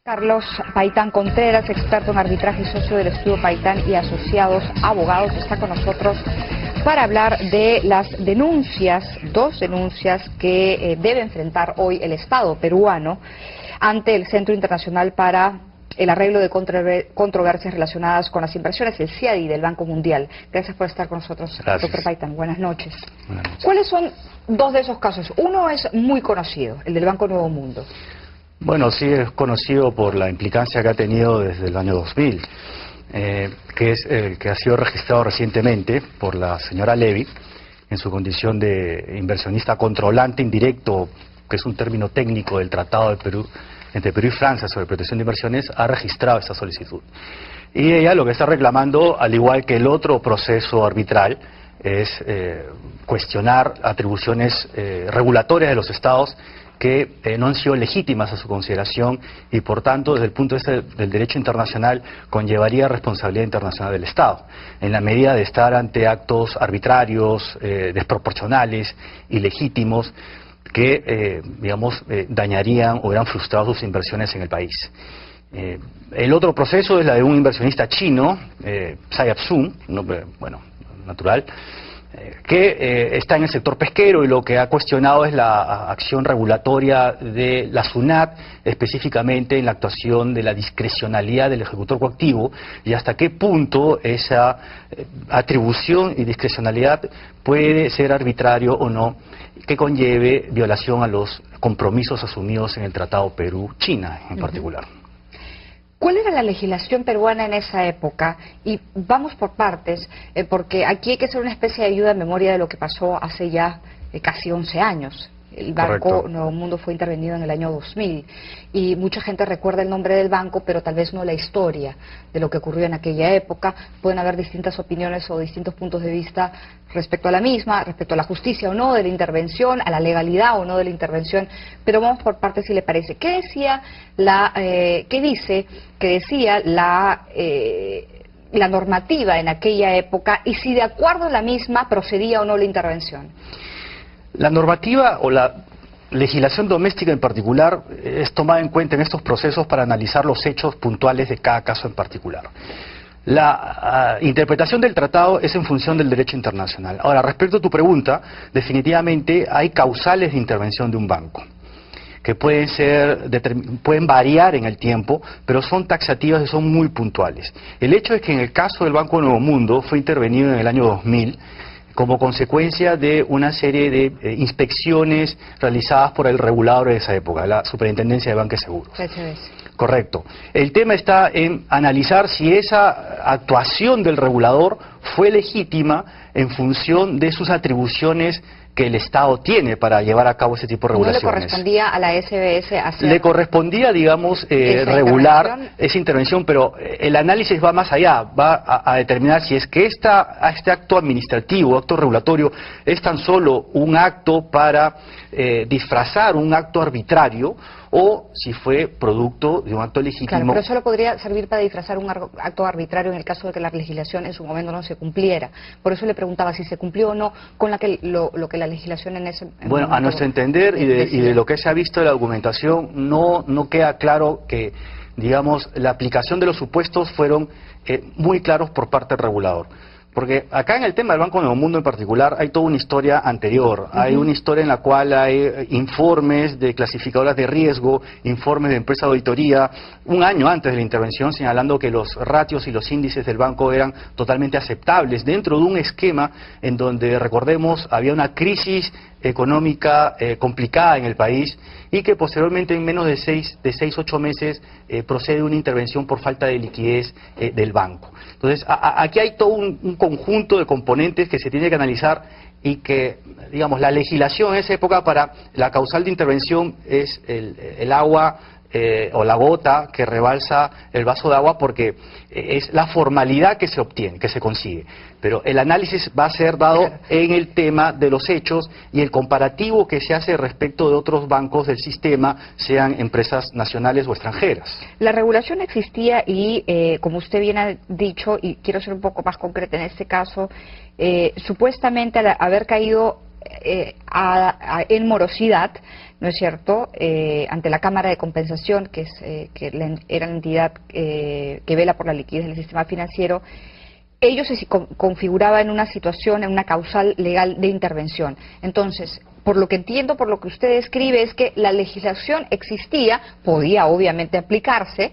Carlos Paitán Contreras, experto en arbitraje y socio del estudio Paitán y Asociados Abogados, está con nosotros para hablar de las denuncias, dos denuncias que debe enfrentar hoy el Estado peruano ante el Centro Internacional para el Arreglo de Controversias Relacionadas con las Inversiones, el CIADI del Banco Mundial. Gracias por estar con nosotros, doctor Paitán. Buenas noches. Buenas noches. ¿Cuáles son dos de esos casos? Uno es muy conocido, el del Banco Nuevo Mundo. Bueno, sí es conocido por la implicancia que ha tenido desde el año 2000, que es el que ha sido registrado recientemente por la señora Levy en su condición de inversionista controlante indirecto, que es un término técnico del Tratado de Perú, entre Perú y Francia sobre protección de inversiones, ha registrado esta solicitud. Y ella lo que está reclamando, al igual que el otro proceso arbitral, es cuestionar atribuciones regulatorias de los estados que no han sido legítimas a su consideración y, por tanto, desde el punto de vista del derecho internacional, conllevaría responsabilidad internacional del Estado, en la medida de estar ante actos arbitrarios, desproporcionales, ilegítimos, que, dañarían o hubieran frustrado sus inversiones en el país. El otro proceso es la de un inversionista chino, Tsai Yap-sun, natural, que está en el sector pesquero y lo que ha cuestionado es la acción regulatoria de la SUNAT, específicamente en la actuación de la discrecionalidad del ejecutor coactivo y hasta qué punto esa atribución y discrecionalidad puede ser arbitrario o no, que conlleve violación a los compromisos asumidos en el Tratado Perú-China en particular. ¿Cuál era la legislación peruana en esa época? Y vamos por partes, porque aquí hay que hacer una especie de ayuda en memoria de lo que pasó hace ya casi 11 años. El Banco Nuevo Mundo fue intervenido en el año 2000 y mucha gente recuerda el nombre del banco, pero tal vez no la historia de lo que ocurrió en aquella época. Pueden haber distintas opiniones o distintos puntos de vista respecto a la misma, respecto a la justicia o no de la intervención, a la legalidad o no de la intervención, pero vamos por partes si le parece. ¿Qué decía la normativa en aquella época y si de acuerdo a la misma procedía o no la intervención? La normativa o la legislación doméstica en particular es tomada en cuenta en estos procesos para analizar los hechos puntuales de cada caso en particular. La interpretación del tratado es en función del derecho internacional. Ahora, respecto a tu pregunta, definitivamente hay causales de intervención de un banco que pueden variar en el tiempo, pero son taxativas y son muy puntuales. El hecho es que en el caso del Banco Nuevo Mundo fue intervenido en el año 2000 como consecuencia de una serie de inspecciones realizadas por el regulador de esa época, la Superintendencia de Banca y Seguros. Correcto. El tema está en analizar si esa actuación del regulador fue legítima en función de sus atribuciones que el Estado tiene para llevar a cabo ese tipo de regulaciones. ¿No le correspondía a la SBS hacer? Le correspondía, digamos, regular esa intervención, pero el análisis va más allá, va a determinar si es que este acto administrativo, acto regulatorio, es tan solo un acto para disfrazar un acto arbitrario o si fue producto de un acto legítimo. Claro, pero solo podría servir para disfrazar un acto arbitrario en el caso de que la legislación en su momento no se cumpliera. Por eso le preguntaba si se cumplió o no con lo que la legislación en ese momento. Bueno, a nuestro entender y de lo que se ha visto de la documentación, no queda claro que, digamos, la aplicación de los supuestos fueron muy claros por parte del regulador. Porque acá en el tema del Banco Nuevo Mundo en particular hay toda una historia anterior. Hay una historia en la cual hay informes de clasificadoras de riesgo, informes de empresa de auditoría, un año antes de la intervención, señalando que los ratios y los índices del banco eran totalmente aceptables dentro de un esquema en donde, recordemos, había una crisis económica complicada en el país y que posteriormente en menos de 6-8 meses procede una intervención por falta de liquidez del banco. Entonces, aquí hay todo un conjunto de componentes que se tiene que analizar y que, digamos, la legislación en esa época para la causal de intervención es el agua o la gota que rebalsa el vaso de agua porque es la formalidad que se obtiene, que se consigue. Pero el análisis va a ser dado en el tema de los hechos y el comparativo que se hace respecto de otros bancos del sistema, sean empresas nacionales o extranjeras. La regulación existía y, como usted bien ha dicho, y quiero ser un poco más concreta en este caso, supuestamente al haber caído en morosidad, ¿no es cierto?, ante la Cámara de Compensación, que era la entidad que vela por la liquidez del sistema financiero. Ellos se configuraban en una situación, en una causal legal de intervención. Entonces, por lo que entiendo, por lo que usted describe, es que la legislación existía, podía obviamente aplicarse,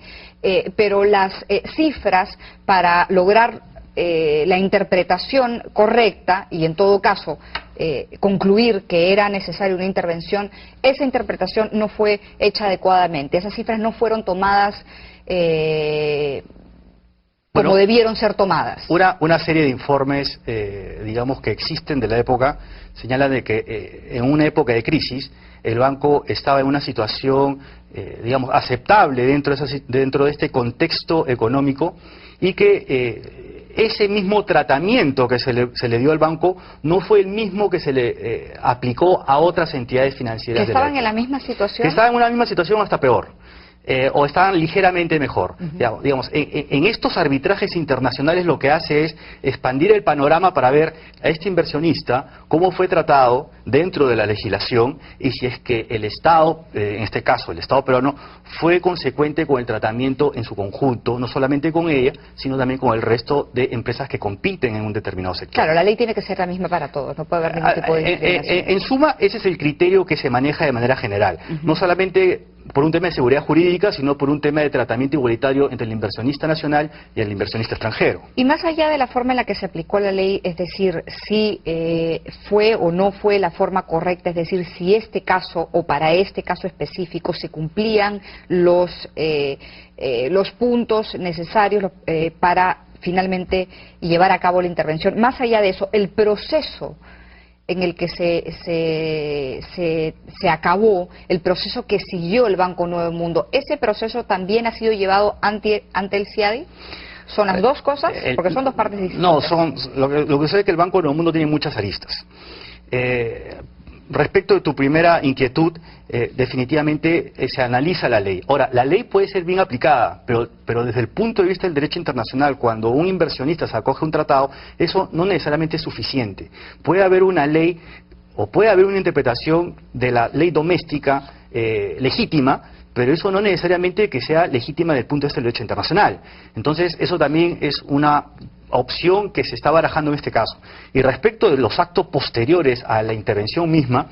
pero las cifras para lograr la interpretación correcta y en todo caso concluir que era necesaria una intervención, esa interpretación no fue hecha adecuadamente, esas cifras no fueron tomadas como debieron ser tomadas. Una serie de informes, digamos, que existen de la época, señalan de que en una época de crisis el banco estaba en una situación, digamos, aceptable dentro de este contexto económico, y que ese mismo tratamiento que se le dio al banco no fue el mismo que se le aplicó a otras entidades financieras. ¿Que estaban en la misma situación? Que estaban en una misma situación, hasta peor. O estaban ligeramente mejor. Digamos, en estos arbitrajes internacionales lo que hace es expandir el panorama para ver a este inversionista cómo fue tratado dentro de la legislación, y si es que el Estado, en este caso el Estado peruano, fue consecuente con el tratamiento en su conjunto, no solamente con ella, sino también con el resto de empresas que compiten en un determinado sector. Claro, la ley tiene que ser la misma para todos, no puede haber ningún tipo de discriminación. En suma, ese es el criterio que se maneja de manera general, no solamente por un tema de seguridad jurídica, sino por un tema de tratamiento igualitario entre el inversionista nacional y el inversionista extranjero. Y más allá de la forma en la que se aplicó la ley, es decir, si fue o no fue la forma correcta, es decir, si este caso o para este caso específico se cumplían los puntos necesarios para finalmente llevar a cabo la intervención. Más allá de eso, el proceso en el que se acabó, el proceso que siguió el Banco Nuevo Mundo, ¿ese proceso también ha sido llevado ante el CIADI? ¿Son las dos cosas? Porque son dos partes distintas. No, lo que sucede es que el Banco Nuevo Mundo tiene muchas aristas. Respecto de tu primera inquietud, definitivamente se analiza la ley. Ahora, la ley puede ser bien aplicada, pero desde el punto de vista del derecho internacional, cuando un inversionista se acoge a un tratado, eso no necesariamente es suficiente. Puede haber una ley o puede haber una interpretación de la ley doméstica legítima, pero eso no necesariamente que sea legítima desde el punto de vista del derecho internacional. Entonces, eso también es una opción que se está barajando en este caso. Y respecto de los actos posteriores a la intervención misma,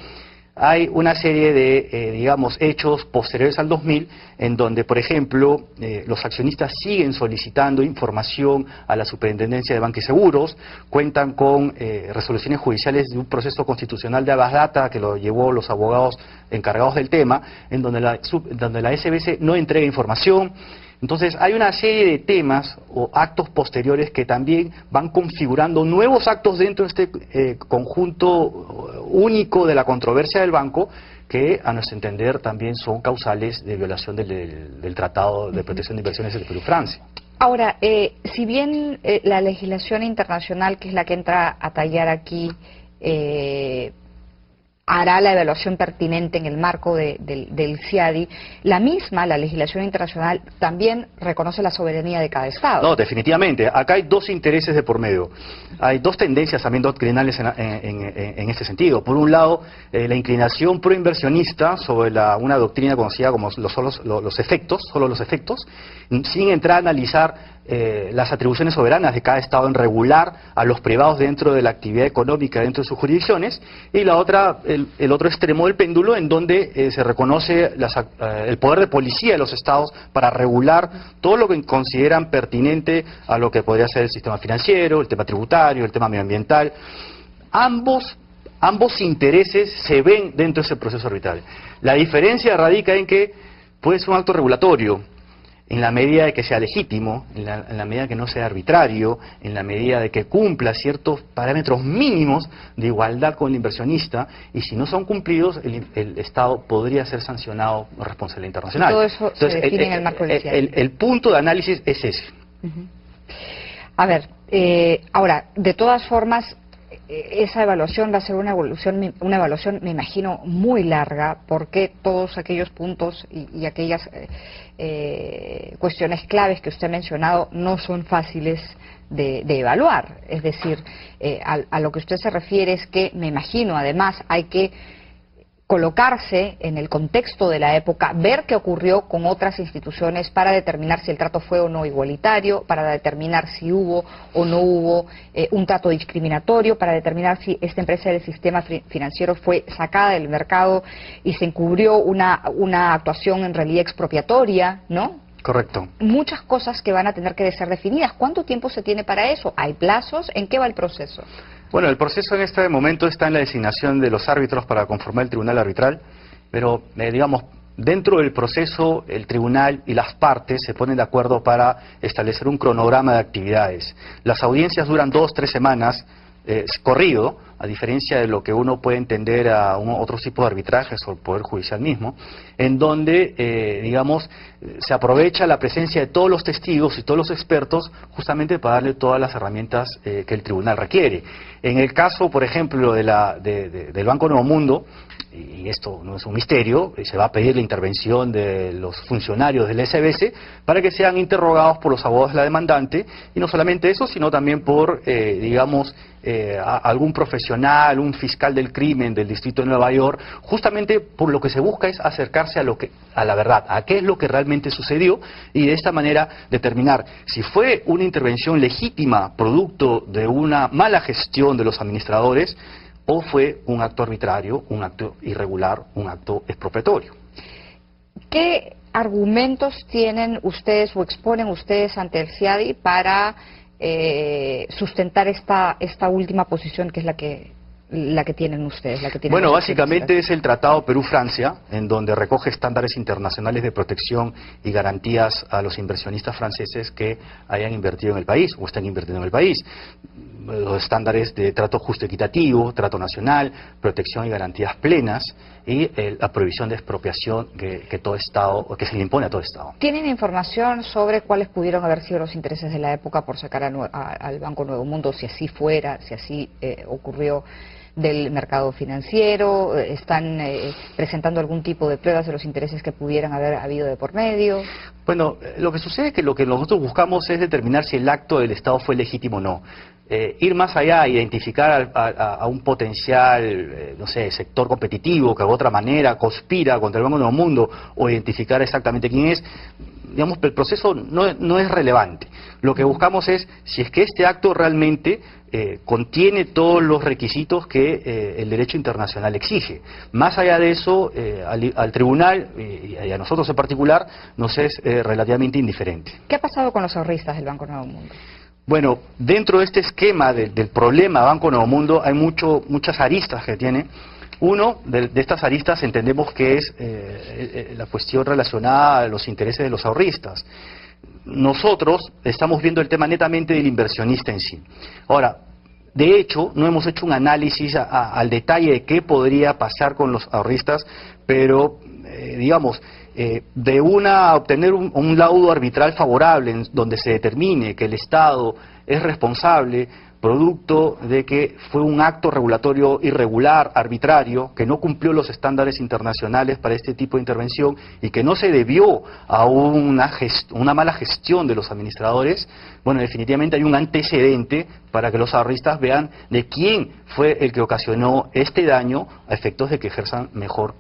hay una serie de, digamos, hechos posteriores al 2000, en donde, por ejemplo, los accionistas siguen solicitando información a la Superintendencia de Banca y Seguros, cuentan con resoluciones judiciales de un proceso constitucional de habeas data que lo llevó los abogados encargados del tema, en donde la SBC no entrega información. Entonces, hay una serie de temas o actos posteriores que también van configurando nuevos actos dentro de este conjunto único de la controversia del banco, que a nuestro entender también son causales de violación del Tratado de Protección de Inversiones de Perú-Francia. Ahora, si bien la legislación internacional, que es la que entra a tallar aquí, hará la evaluación pertinente en el marco del CIADI, la legislación internacional también reconoce la soberanía de cada Estado. No, definitivamente. Acá hay dos intereses de por medio. Hay dos tendencias también doctrinales en este sentido. Por un lado, la inclinación proinversionista sobre una doctrina conocida como solo los efectos, sin entrar a analizar las atribuciones soberanas de cada Estado en regular a los privados dentro de la actividad económica dentro de sus jurisdicciones, y la otra, el otro extremo del péndulo, en donde se reconoce el poder de policía de los Estados para regular todo lo que consideran pertinente a lo que podría ser el sistema financiero, el tema tributario, el tema medioambiental. Ambos intereses se ven dentro de ese proceso arbitral. La diferencia radica en que puede ser un acto regulatorio, en la medida de que sea legítimo, en la medida de que no sea arbitrario, en la medida de que cumpla ciertos parámetros mínimos de igualdad con el inversionista, y si no son cumplidos, el Estado podría ser sancionado por responsabilidad internacional. Todo eso se define en el marco del CIADI. El punto de análisis es ese. A ver, ahora, de todas formas, esa evaluación va a ser una evaluación, me imagino, muy larga, porque todos aquellos puntos y aquellas cuestiones claves que usted ha mencionado no son fáciles de evaluar. Es decir, a lo que usted se refiere es que, me imagino, además, hay que colocarse en el contexto de la época, ver qué ocurrió con otras instituciones para determinar si el trato fue o no igualitario, para determinar si hubo o no hubo un trato discriminatorio, para determinar si esta empresa del sistema financiero fue sacada del mercado y se encubrió una actuación en realidad expropiatoria, ¿no? Correcto. Muchas cosas que van a tener que ser definidas. ¿Cuánto tiempo se tiene para eso? ¿Hay plazos? ¿En qué va el proceso? Bueno, el proceso en este momento está en la designación de los árbitros para conformar el tribunal arbitral, pero, digamos, dentro del proceso, el tribunal y las partes se ponen de acuerdo para establecer un cronograma de actividades. Las audiencias duran 2-3 semanas, corrido, a diferencia de lo que uno puede entender a otro tipo de arbitrajes o el Poder Judicial mismo, en donde, digamos, se aprovecha la presencia de todos los testigos y todos los expertos justamente para darle todas las herramientas que el tribunal requiere. En el caso, por ejemplo, del Banco Nuevo Mundo, y esto no es un misterio, se va a pedir la intervención de los funcionarios del SBS para que sean interrogados por los abogados de la demandante, y no solamente eso, sino también por, digamos, algún profesional, un fiscal del crimen del Distrito de Nueva York, justamente por lo que se busca es acercarse a la verdad, a qué es lo que realmente sucedió, y de esta manera determinar si fue una intervención legítima producto de una mala gestión de los administradores o fue un acto arbitrario, un acto irregular, un acto expropiatorio. ¿Qué argumentos tienen ustedes o exponen ustedes ante el CIADI para sustentar esta última posición, que es la que tienen ustedes? Bueno, básicamente es el Tratado Perú-Francia, en donde recoge estándares internacionales de protección y garantías a los inversionistas franceses que hayan invertido en el país o estén invirtiendo en el país. Los estándares de trato justo y equitativo, trato nacional, protección y garantías plenas, y la prohibición de expropiación que todo Estado, que se le impone a todo Estado. ¿Tienen información sobre cuáles pudieron haber sido los intereses de la época por sacar al Banco Nuevo Mundo, si así fuera, si así ocurrió, del mercado financiero? ¿Están presentando algún tipo de pruebas de los intereses que pudieran haber habido de por medio? Bueno, lo que sucede es que lo que nosotros buscamos es determinar si el acto del Estado fue legítimo o no. Ir más allá, identificar a un potencial, no sé, sector competitivo que de otra manera conspira contra el Banco Nuevo Mundo, o identificar exactamente quién es, digamos, el proceso no es relevante. Lo que buscamos es si es que este acto realmente contiene todos los requisitos que el derecho internacional exige. Más allá de eso, al tribunal y a nosotros en particular nos es relativamente indiferente. ¿Qué ha pasado con los ahorristas del Banco Nuevo Mundo? Bueno, dentro de este esquema del problema Banco Nuevo Mundo hay muchas aristas que tiene. Uno de estas aristas entendemos que es la cuestión relacionada a los intereses de los ahorristas. Nosotros estamos viendo el tema netamente del inversionista en sí. Ahora, de hecho, no hemos hecho un análisis al detalle de qué podría pasar con los ahorristas, pero, digamos, de obtener un laudo arbitral favorable en donde se determine que el Estado es responsable producto de que fue un acto regulatorio irregular, arbitrario, que no cumplió los estándares internacionales para este tipo de intervención y que no se debió a una mala gestión de los administradores. Bueno, definitivamente hay un antecedente para que los ahorristas vean de quién fue el que ocasionó este daño a efectos de que ejerzan mejor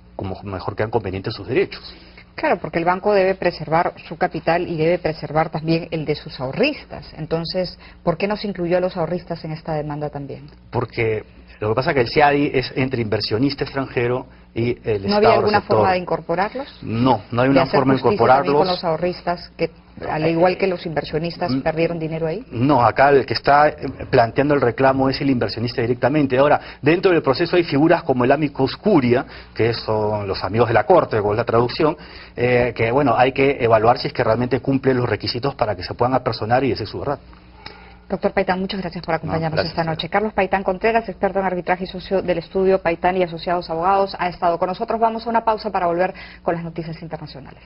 crean convenientes sus derechos. Claro, porque el banco debe preservar su capital y debe preservar también el de sus ahorristas. Entonces, ¿por qué no se incluyó a los ahorristas en esta demanda también? Porque lo que pasa es que el CIADI es entre inversionista extranjero y el Estado. ¿No había alguna receptor. forma de incorporarlos? No hay una forma de incorporarlos. ¿Con los ahorristas que, al igual que los inversionistas, perdieron dinero ahí? No, acá el que está planteando el reclamo es el inversionista directamente. Ahora, dentro del proceso hay figuras como el amicus curia, que son los amigos de la Corte, con la traducción, que bueno, hay que evaluar si es que realmente cumplen los requisitos para que se puedan apersonar y decir su verdad. Doctor Paitán, muchas gracias por acompañarnos esta noche. Carlos Paitán Contreras, experto en arbitraje y socio del estudio Paitán y Asociados Abogados, ha estado con nosotros. Vamos a una pausa para volver con las noticias internacionales.